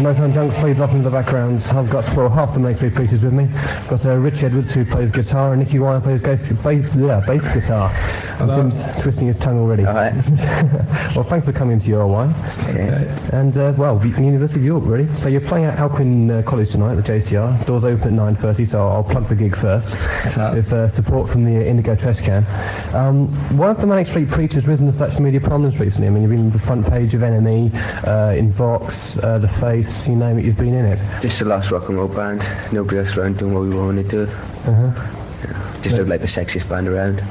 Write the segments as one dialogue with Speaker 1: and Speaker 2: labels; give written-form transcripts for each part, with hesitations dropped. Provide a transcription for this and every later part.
Speaker 1: Motown Junk fades off into the background. I've got half the MSPpedia with me. I've got Richey Edwards who plays guitar and Nicky Wire plays bass guitar. And Tim's twisting his tongue already.
Speaker 2: All right.
Speaker 1: Well, thanks for coming to URY.
Speaker 2: Okay.
Speaker 1: And, University of York, really. So you're playing at Alcuin College tonight, the JCR. Doors open at 9:30, so I'll plug the gig first. With support from the Indigo Trash Can. One of the Manic Street Preachers risen to such media prominence recently. I mean, you've been on the front page of NME, in Vox, The Face, you name it, you've been in it.
Speaker 2: Just the last rock and roll band. Nobody else around doing what we wanted to do. Just look like the sexiest band around.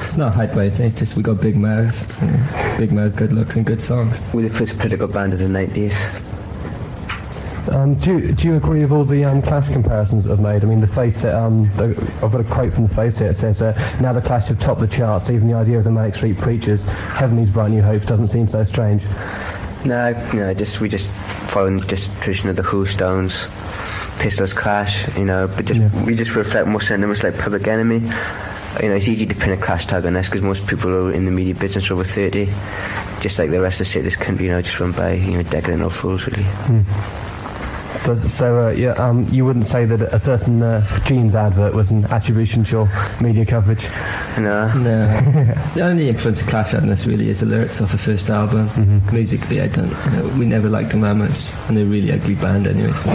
Speaker 3: It's not hype, it's just we got big mouths. Big mouths, good looks and good songs.
Speaker 2: We're the first political band of the 90s.
Speaker 1: Do you agree with all the Clash comparisons that I've made? I mean, The Face, I've got a quote from The Face here. It says, now the Clash have topped the charts, even the idea of the Manic Street Preachers, Heavenly's Bright New Hopes doesn't seem so strange.
Speaker 2: No, we just following just tradition of the Who, Stones, Pistols, Clash, but we just reflect more sentiments like Public Enemy. It's easy to pin a Clash tag on us because most people who are in the media business are over 30, just like the rest of the city's country, just run by decadent old fools, really.
Speaker 1: So, you wouldn't say that a certain jeans advert was an attribution to your media coverage?
Speaker 2: No.
Speaker 3: The only influence of Clash had on us really is the lyrics off the first album. Musically, we never liked them that much, and they're a really ugly band anyway. So.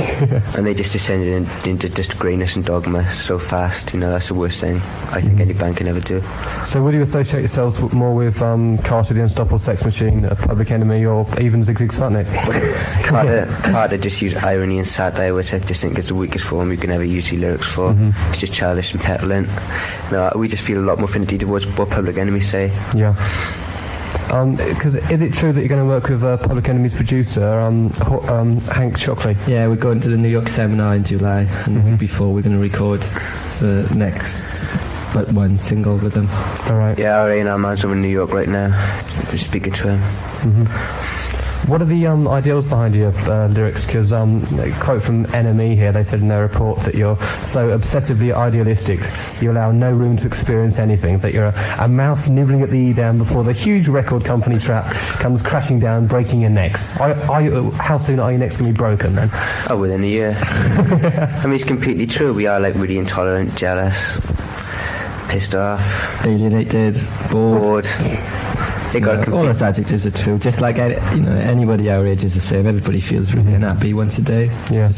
Speaker 2: And they just descended into just greyness and dogma so fast. That's the worst thing I think any band can ever do.
Speaker 1: So, would you associate yourselves more with Carter, the Unstoppable Sex Machine, Public Enemy, or even Zig Zig Sputnik?
Speaker 2: Carter just used irony and satire, which I just think is the weakest form you can ever use the lyrics for. It's just childish and petulant. No, we just feel a lot more affinity towards what Public Enemy say.
Speaker 1: Yeah. Because is it true that you're going to work with Public Enemy's producer, Hank Shockley?
Speaker 3: Yeah, we're going to the New York seminar in July, and before we're going to record the next but one single with them.
Speaker 1: All right.
Speaker 2: Yeah, our A&R man's over in New York right now. Just speaking to him.
Speaker 1: What are the ideals behind your lyrics? Because a quote from NME here, they said in their report that you're so obsessively idealistic, you allow no room to experience anything, that you're a mouse nibbling at the E-down before the huge record company trap comes crashing down, breaking your necks. How soon are your necks going to be broken then?
Speaker 2: Oh, within a year. I mean, it's completely true. We are really intolerant, jealous, pissed off,
Speaker 3: alienated, bored. All those adjectives are true. Just like anybody our age is the same. Everybody feels really unhappy once a day.
Speaker 1: Yeah.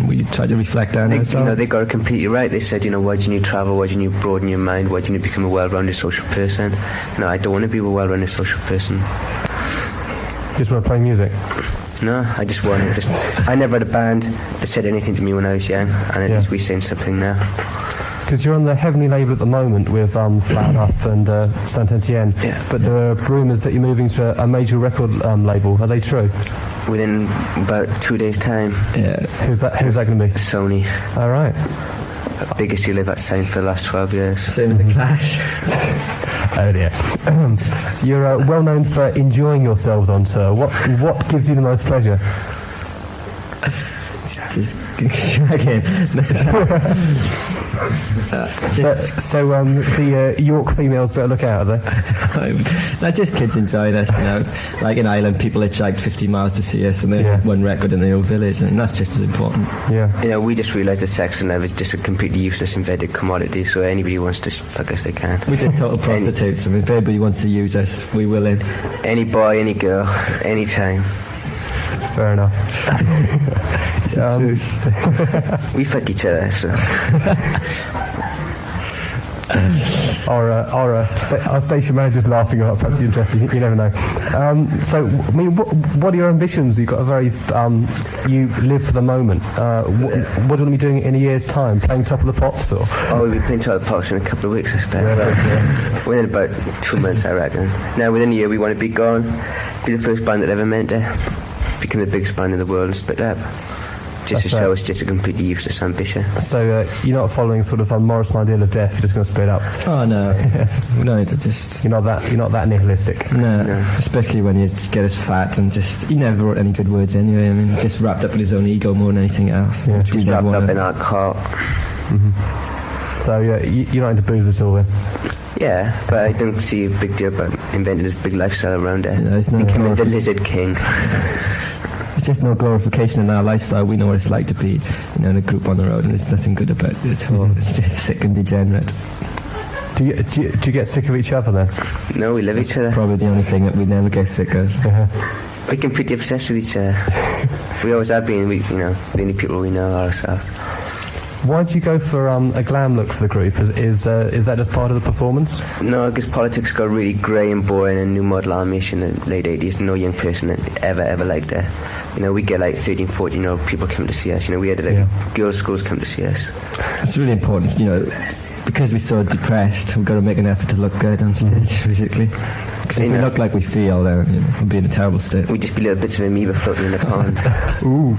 Speaker 3: We try to reflect on ourselves.
Speaker 2: They got it completely right. They said, why do you need to travel? Why do you need to broaden your mind? Why do you need to become a well-rounded social person? No, I don't want to be a well-rounded social person.
Speaker 1: Just want to play music?
Speaker 2: No, I just want to. I never had a band that said anything to me when I was young, and at least we're saying something now.
Speaker 1: Because you're on the Heavenly label at the moment with Flat Up and Saint Etienne, but there are rumours that you're moving to a major record label. Are they true?
Speaker 2: Within about 2 days' time.
Speaker 1: Yeah. Who's that going to be?
Speaker 2: Sony.
Speaker 1: All right.
Speaker 2: Biggest deal I've had signed for the last 12 years.
Speaker 3: Same as the Clash.
Speaker 1: Oh dear. You're well known for enjoying yourselves on tour. What gives you the most pleasure?
Speaker 3: Just again.
Speaker 1: The York females better look out, are they?
Speaker 3: Not just kids enjoying us, Like in Ireland, people hitchhiked 50 miles to see us, and they had one record in their own village, and that's just as important.
Speaker 1: Yeah.
Speaker 2: We just realised that sex and love is just a completely useless invented commodity. So anybody who wants to fuck us, they can.
Speaker 3: We did total prostitutes. If anybody wants to use us, we will in.
Speaker 2: Any boy, any girl, anytime.
Speaker 1: Fair enough.
Speaker 2: We fuck each other, so.
Speaker 1: Our station manager's laughing at perhaps interesting. You never know. So, I mean, what are your ambitions? You've got a very you live for the moment. What do you want to be doing in a year's time? Playing Top of the Pops, or?
Speaker 2: Oh, we'll be playing Top of the Pops in a couple of weeks, I expect. Within about 2 months, I reckon. Now, within a year, we want to be gone. Be the first band that ever meant to become the biggest band in the world and split up. Just to show us just a completely useless ambition. So
Speaker 1: you're not following sort of a Morrison ideal of death. You're just going to split up.
Speaker 3: Oh no, no, it's just
Speaker 1: you're not that nihilistic.
Speaker 3: No, especially when you get us fat and just he never wrote any good words anyway. I mean, just wrapped up in his own ego more than anything else.
Speaker 2: Yeah, just wrapped up in our cult.
Speaker 1: So you're not into booze at all then?
Speaker 2: Yeah, but I don't see a big deal about inventing this big lifestyle around it.
Speaker 3: No,
Speaker 2: becoming the Lizard King.
Speaker 3: There's just no glorification in our lifestyle. We know what it's like to be, in a group on the road, and there's nothing good about it at all. It's just sick and degenerate.
Speaker 1: Do you get sick of each other then?
Speaker 2: No, we love each other.
Speaker 3: Probably the only thing that we never get sick of.
Speaker 2: We can pretty obsessed with each other. We always have been. The only people we know are ourselves.
Speaker 1: Why do you go for a glam look for the group? Is that just part of the performance?
Speaker 2: No, because politics got really grey and boring and new model army-ish in the late 80s. No young person that ever liked it. We get like 13, 14-year-old people come to see us. We had girls' schools come to see us.
Speaker 3: It's really important, because we're so depressed, we've got to make an effort to look good on stage, basically. Because if we look like we feel, then we'll be in a terrible state.
Speaker 2: We'd just be little bits of amoeba floating in the pond.
Speaker 1: Ooh.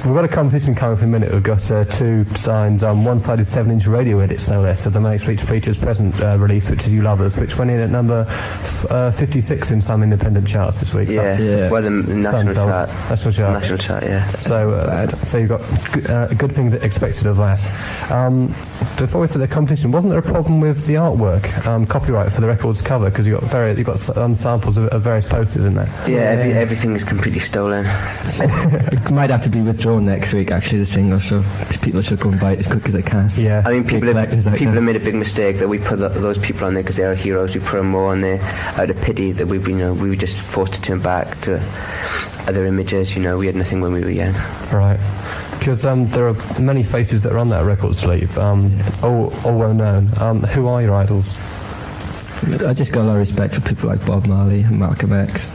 Speaker 1: We've got a competition coming for a minute. We've got 2 signed one-sided 7-inch radio edits, no less, of the Manics Features present release, which is You Lovers, which went in at number 56 in some independent charts this week.
Speaker 2: Yeah. Well, the national chart. National chart, yeah.
Speaker 1: So you've got good things expected of that. Before we start the competition, wasn't there a problem with the artwork, copyright for the record's cover? Because you've got samples of various posters in there.
Speaker 2: Yeah, everything is completely stolen.
Speaker 3: It might have to be withdrawn next week, actually, the single, so people should go and buy it as quick as they can.
Speaker 1: Yeah.
Speaker 2: People have made a big mistake that we put those people on there because they're our heroes. We put them more on there out of pity that we were just forced to turn back to other images. We had nothing when we were young.
Speaker 1: Right. Because there are many faces that are on that record sleeve, all well known. Who are your idols?
Speaker 3: I just got a lot of respect for people like Bob Marley and Malcolm X.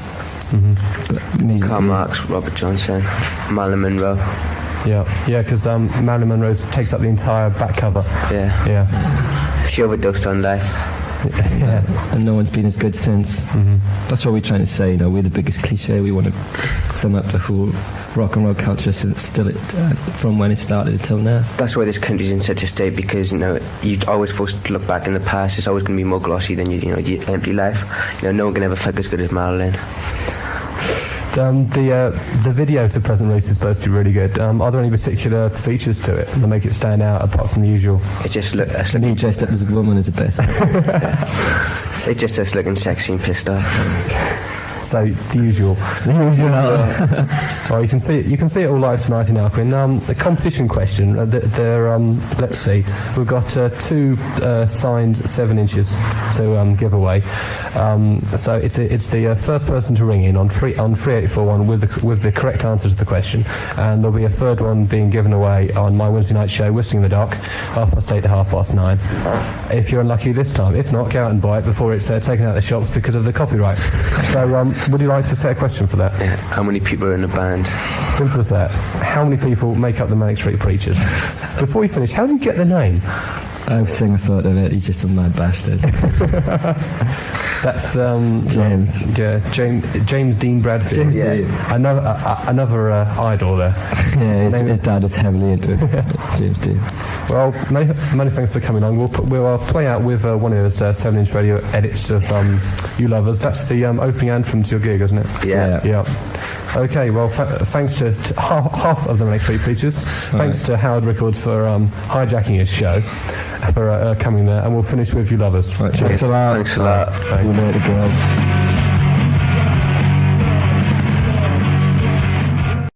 Speaker 2: Karl Marx, Robert Johnson, Marilyn Monroe.
Speaker 1: Yeah, because Marilyn Monroe takes up the entire back cover.
Speaker 2: Yeah. She overdosed on life.
Speaker 3: Yeah. And no one's been as good since. That's what we're trying to say. We're the biggest cliche. We want to sum up the whole rock and roll culture from when it started until now.
Speaker 2: That's why this country's in such a state, because you're always forced to look back in the past. It's always going to be more glossy than your empty life. No one can ever fuck as good as Marilyn.
Speaker 1: The video for the present release is supposed to be really good. Are there any particular features to it that make it stand out apart from the usual?
Speaker 2: It just
Speaker 3: me dressed up as a woman is the best.
Speaker 2: It just us looking sexy and pissed off.
Speaker 1: So the usual. Well, you can see it all live tonight in Alcuin. The competition question. Let's see. We've got 2 signed 7 inches to give away. So it's the first person to ring in on 3841 with the correct answer to the question, and there'll be a third one being given away on my Wednesday night show, Whistling in the Dark, 8:30 to 9:30. If you're unlucky this time. If not, go out and buy it before it's taken out of the shops because of the copyright. So would you like to set a question for that?
Speaker 2: Yeah. How many people are in the band?
Speaker 1: Simple as that. How many people make up the Manic Street Preachers? Before we finish, how do you get the name?
Speaker 3: I've seen a photo of it. He's just a mad bastard.
Speaker 1: That's
Speaker 3: James.
Speaker 1: Yeah, James Dean Bradfield. Another idol there.
Speaker 3: Yeah, his dad is heavily into it. James Dean.
Speaker 1: Well, many thanks for coming on. We'll play out with one of those 7-inch radio edits of You Lovers. That's the opening anthem to your gig, isn't it?
Speaker 2: Yeah.
Speaker 1: Okay, well, thanks to half of the Manic Street Preachers. Thanks to Howard Records for hijacking his show, for coming there, and we'll finish with You Lovers.
Speaker 3: Right, thanks a lot.
Speaker 2: Thanks a lot.
Speaker 3: See you later, girls.